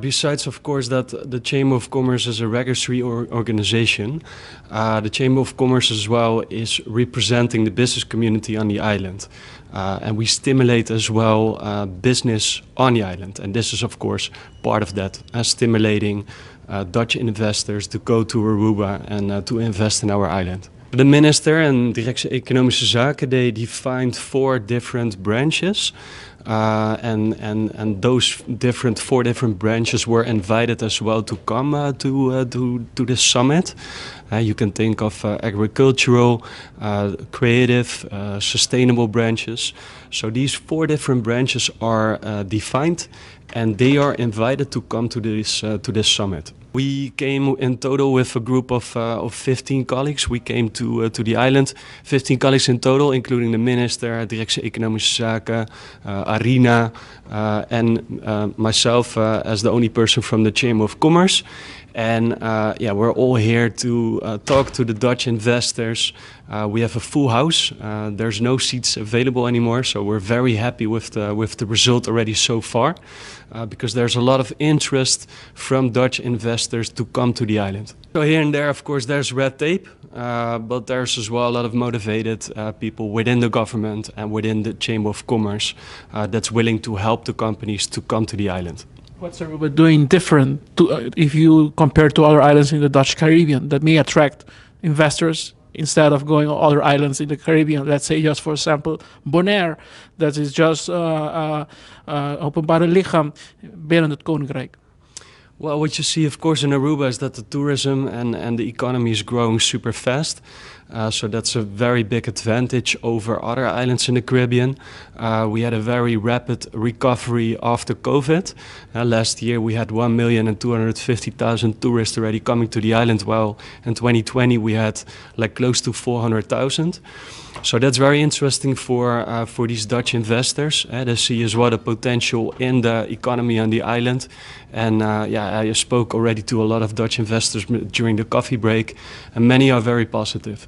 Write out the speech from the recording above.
Besides, of course, that the Chamber of Commerce is a registry organization, the Chamber of Commerce as well is representing the business community on the island. And we stimulate as well business on the island. And this is, of course, part of that, stimulating Dutch investors to go to Aruba and to invest in our island. The minister and Directie Economische Zaken, they defined 4 different branches. And those four different branches were invited as well to come to this summit. You can think of agricultural, creative, sustainable branches. So these 4 different branches are defined, and they are invited to come to this summit. We came in total with a group of 15 colleagues. We came to the island, 15 colleagues in total, including the minister, Directie Economische Zaken, Arina, and myself as the only person from the Chamber of Commerce. And we're all here to talk to the Dutch investors. We have a full house. There's no seats available anymore, so we're very happy with the result already so far, because there's a lot of interest from Dutch investors to come to the island. So here and there, of course, there's red tape, but there's as well a lot of motivated people within the government and within the Chamber of Commerce that's willing to help the companies to come to the island. What's Aruba doing different if you compare to other islands in the Dutch Caribbean that may attract investors instead of going on other islands in the Caribbean? Let's say, just for example, Bonaire, that is just openbare lichaam binnen het Koninkrijk. Well, what you see, of course, in Aruba is that the tourism and the economy is growing super fast. So that's a very big advantage over other islands in the Caribbean. We had a very rapid recovery after COVID. Last year we had 1,250,000 tourists already coming to the island, while in 2020 we had like close to 400,000. So that's very interesting for these Dutch investors. They see as well the potential in the economy on the island. And I spoke already to a lot of Dutch investors during the coffee break, and many are very positive.